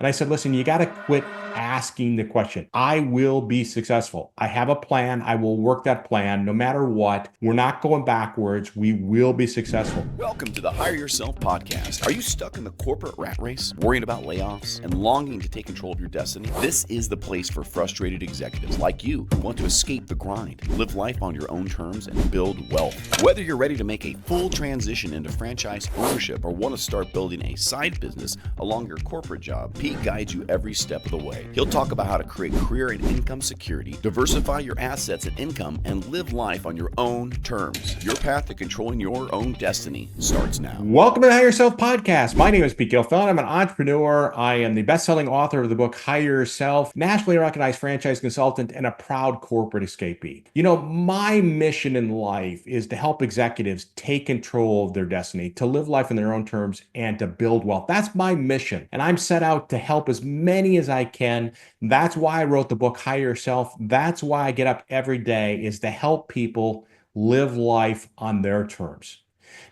And I said, listen, you got to quit asking the question. I will be successful. I have a plan. I will work that plan no matter what. We're not going backwards. We will be successful. Welcome to the Hire Yourself podcast. Are you stuck in the corporate rat race, worrying about layoffs, and longing to take control of your destiny? This is the place for frustrated executives like you who want to escape the grind, live life on your own terms, and build wealth. Whether you're ready to make a full transition into franchise ownership or want to start building a side business along your corporate job, Pete guides you every step of the way. He'll talk about how to create career and income security, diversify your assets and income, and live life on your own terms. Your path to controlling your own destiny starts now. Welcome to the Hire Yourself podcast. My name is Pete Gilfillan. I'm an entrepreneur. I am the best-selling author of the book Hire Yourself, nationally recognized franchise consultant, and a proud corporate escapee. You know, my mission in life is to help executives take control of their destiny, to live life in their own terms, and to build wealth. That's my mission. And I'm set out to help as many as I can. That's why I wrote the book Hire Yourself. That's why I get up every day, is to help people live life on their terms.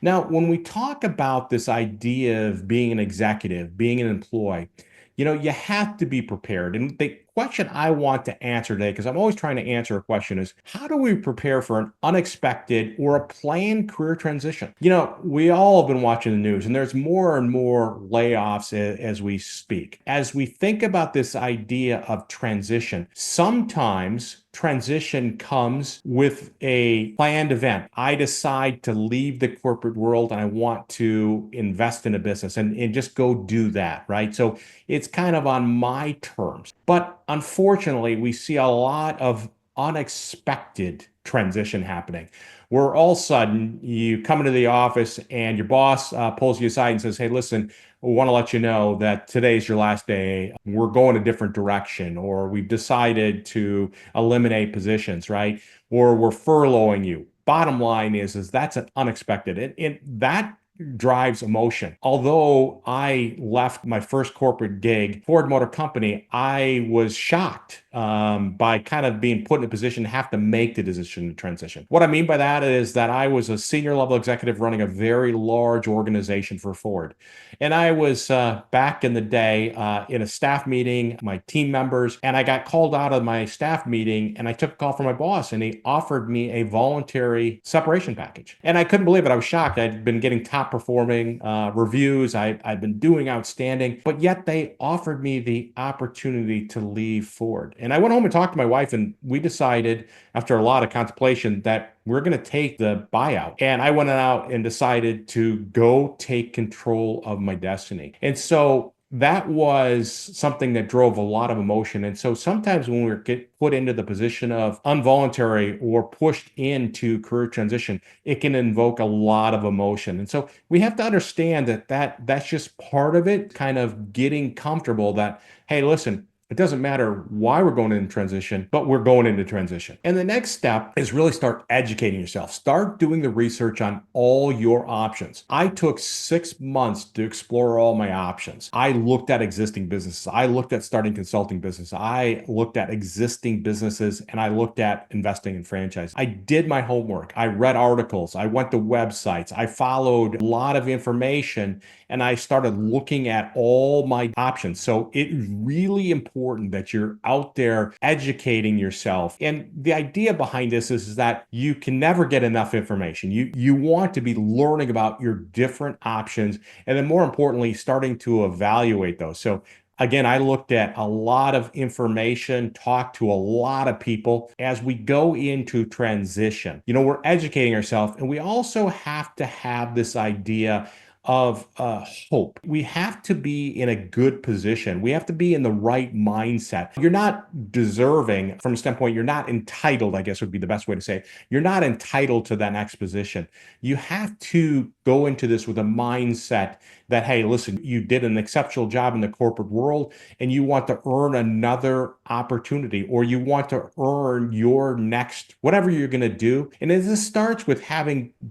Now, when we talk about this idea of being an executive, being an employee, you have to be prepared. And the question I want to answer today, because I'm always trying to answer a question, is how do we prepare for an unexpected or a planned career transition? We all have been watching the news, and there's more and more layoffs as we speak. As we think about this idea of transition, sometimes transition comes with a planned event. I decide to leave the corporate world and I want to invest in a business and just go do that, right? So it's kind of on my terms. But unfortunately, we see a lot of unexpected transition happening, where all of a sudden you come into the office and your boss pulls you aside and says, hey, listen, we want to let you know that today's your last day. We're going a different direction, or we've decided to eliminate positions, right? Or we're furloughing you. Bottom line is that's an unexpected. And that drives emotion. Although I left my first corporate gig, Ford Motor Company, I was shocked by kind of being put in a position to have to make the decision to transition. What I mean by that is that I was a senior level executive running a very large organization for Ford. And I was back in the day in a staff meeting, my team members, and I got called out of my staff meeting and I took a call from my boss and he offered me a voluntary separation package. And I couldn't believe it. I was shocked. I'd been getting top performing reviews. I'd been doing outstanding, but yet they offered me the opportunity to leave Ford. And I went home and talked to my wife, and we decided after a lot of contemplation that we're going to take the buyout. And I went out and decided to go take control of my destiny. And so that was something that drove a lot of emotion. And so sometimes when we get put into the position of involuntary or pushed into career transition, it can invoke a lot of emotion. And so we have to understand that's just part of it, kind of getting comfortable that, hey, listen, it doesn't matter why we're going into transition, but we're going into transition. And the next step is really start educating yourself. Start doing the research on all your options. I took 6 months to explore all my options. I looked at existing businesses. I looked at starting consulting business. I looked at existing businesses, and I looked at investing in franchise. I did my homework. I read articles. I went to websites. I followed a lot of information, and I started looking at all my options. So it is really important that you're out there educating yourself. And the idea behind this is that you can never get enough information. You want to be learning about your different options, and then more importantly, starting to evaluate those. So again, I looked at a lot of information, talked to a lot of people as we go into transition. We're educating ourselves, and we also have to have this idea of hope. We have to be in a good position. We have to be in the right mindset. You're not deserving, from a standpoint, you're not entitled, I guess would be the best way to say it. You're not entitled to that next position. You have to go into this with a mindset that, hey, listen, you did an exceptional job in the corporate world and you want to earn another opportunity, or you want to earn your next, whatever you're going to do. And this starts with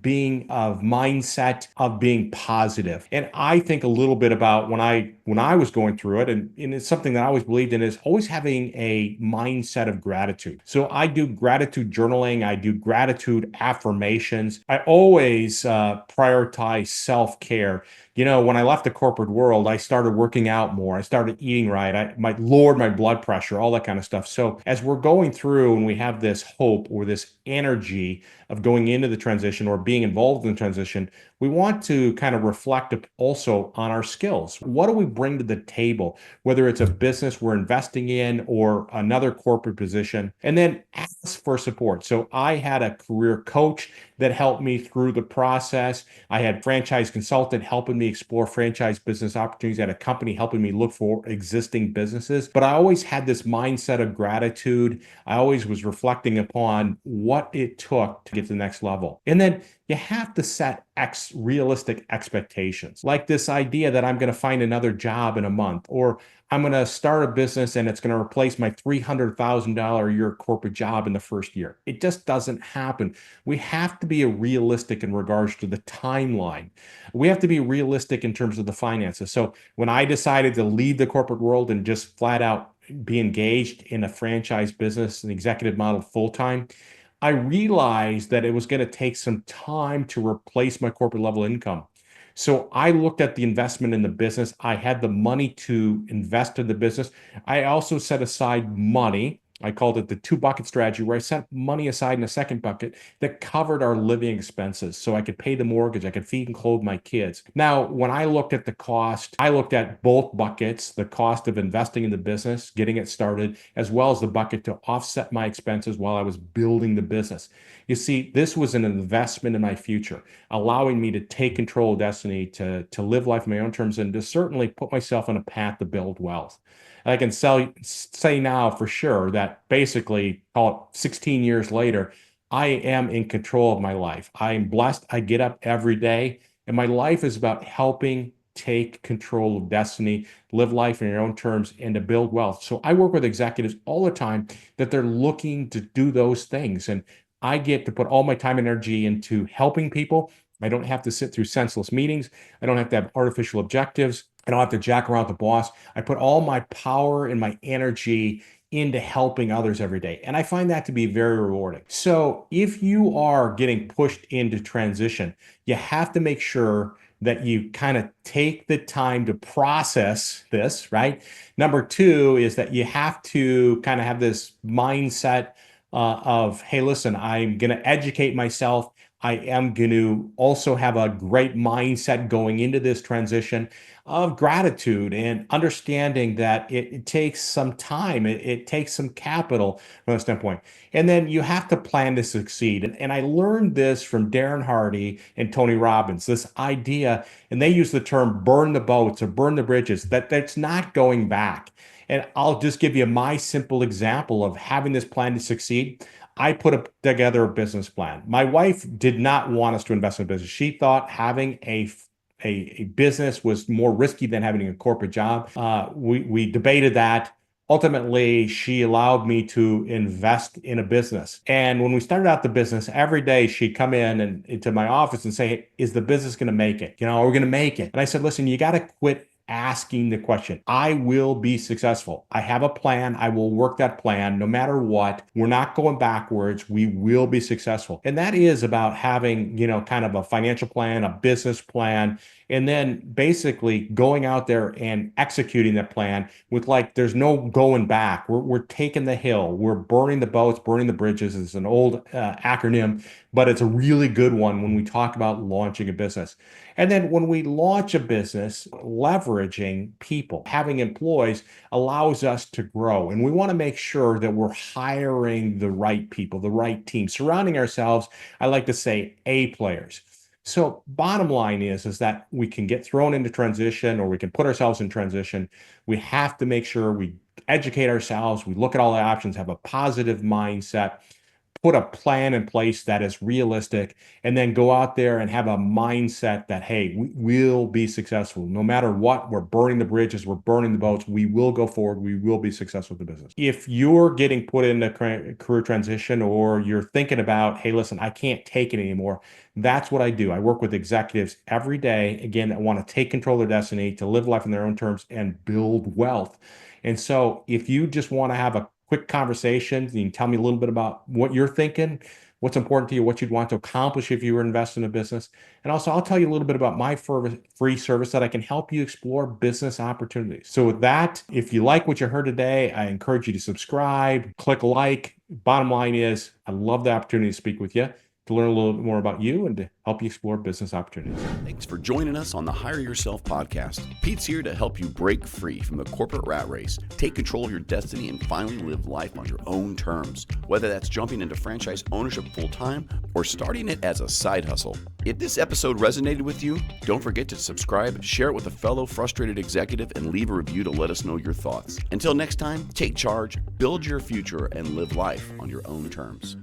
being of mindset of being positive. And I think a little bit about when I was going through it, and it's something that I always believed in, is always having a mindset of gratitude. So I do gratitude journaling. I do gratitude affirmations. I always prioritize self-care, When I left the corporate world, I started working out more. I started eating right. I might lowered my blood pressure, all that kind of stuff. So as we're going through and we have this hope or this energy of going into the transition or being involved in the transition, we want to kind of reflect also on our skills. What do we bring to the table, whether it's a business we're investing in or another corporate position, and then ask for support. So I had a career coach that helped me through the process. I had franchise consultant helping me explore franchise business opportunities. I had a company helping me look for existing businesses. But I always had this mindset of gratitude. I always was reflecting upon what it took to get to the next level. And then you have to set realistic expectations, like this idea that I'm going to find another job in a month, or I'm going to start a business and it's going to replace my $300,000 a year corporate job in the first year. It just doesn't happen. We have to be realistic in regards to the timeline. We have to be realistic in terms of the finances. So when I decided to leave the corporate world and just flat out be engaged in a franchise business, an executive model full time, I realized that it was going to take some time to replace my corporate level income. So I looked at the investment in the business. I had the money to invest in the business. I also set aside money. I called it the two bucket strategy, where I set money aside in a second bucket that covered our living expenses. So I could pay the mortgage, I could feed and clothe my kids. Now, when I looked at the cost, I looked at both buckets, the cost of investing in the business, getting it started, as well as the bucket to offset my expenses while I was building the business. You see, this was an investment in my future, allowing me to take control of destiny, to live life on my own terms, and to certainly put myself on a path to build wealth. I can say now for sure that basically, call it 16 years later, I am in control of my life. I am blessed. I get up every day, and my life is about helping take control of destiny, live life in your own terms, and to build wealth. So I work with executives all the time that they're looking to do those things. And I get to put all my time and energy into helping people. I don't have to sit through senseless meetings. I don't have to have artificial objectives. I don't have to jack around the boss. I put all my power and my energy into helping others every day. And I find that to be very rewarding. So if you are getting pushed into transition, you have to make sure that you kind of take the time to process this, right? Number two is that you have to kind of have this mindset of, hey, listen, I'm going to educate myself. I am going to also have a great mindset going into this transition of gratitude and understanding that it takes some time, it takes some capital from that standpoint. And then you have to plan to succeed. And I learned this from Darren Hardy and Tony Robbins, this idea, and they use the term burn the boats or burn the bridges, that's not going back. And I'll just give you my simple example of having this plan to succeed. I put together a business plan. My wife did not want us to invest in a business. She thought having a business was more risky than having a corporate job. We debated that. Ultimately, she allowed me to invest in a business. And when we started out the business, every day she'd come in and into my office and say, hey, is the business going to make it? Are we going to make it? And I said, listen, you got to quit asking the question. I will be successful. I have a plan. I will work that plan no matter what. We're not going backwards. We will be successful. And that is about having, kind of a financial plan, a business plan, and then basically going out there and executing that plan with there's no going back. We're taking the hill. We're burning the boats, burning the bridges. It's an old acronym, but it's a really good one when we talk about launching a business. And then when we launch a business, leveraging people, having employees allows us to grow. And we want to make sure that we're hiring the right people, the right team, surrounding ourselves, I like to say, A players. So bottom line is that we can get thrown into transition or we can put ourselves in transition. We have to make sure we educate ourselves. We look at all the options, have a positive mindset, put a plan in place that is realistic, and then go out there and have a mindset that, hey, we will be successful. No matter what, we're burning the bridges, we're burning the boats, we will go forward, we will be successful with the business. If you're getting put in a career transition or you're thinking about, hey, listen, I can't take it anymore, that's what I do. I work with executives every day, again, that want to take control of their destiny, to live life in their own terms and build wealth. And so if you just want to have a quick conversation, you can tell me a little bit about what you're thinking. what's important to you, what you'd want to accomplish if you were investing in a business. And also, I'll tell you a little bit about my free service that I can help you explore business opportunities. So with that, if you like what you heard today, I encourage you to subscribe, click like. Bottom line is, I love the opportunity to speak with you, to learn a little bit more about you and to help you explore business opportunities. Thanks for joining us on the Hire Yourself podcast. Pete's here to help you break free from the corporate rat race, take control of your destiny, and finally live life on your own terms, whether that's jumping into franchise ownership full-time or starting it as a side hustle. If this episode resonated with you, don't forget to subscribe, share it with a fellow frustrated executive, and leave a review to let us know your thoughts. Until next time, take charge, build your future, and live life on your own terms.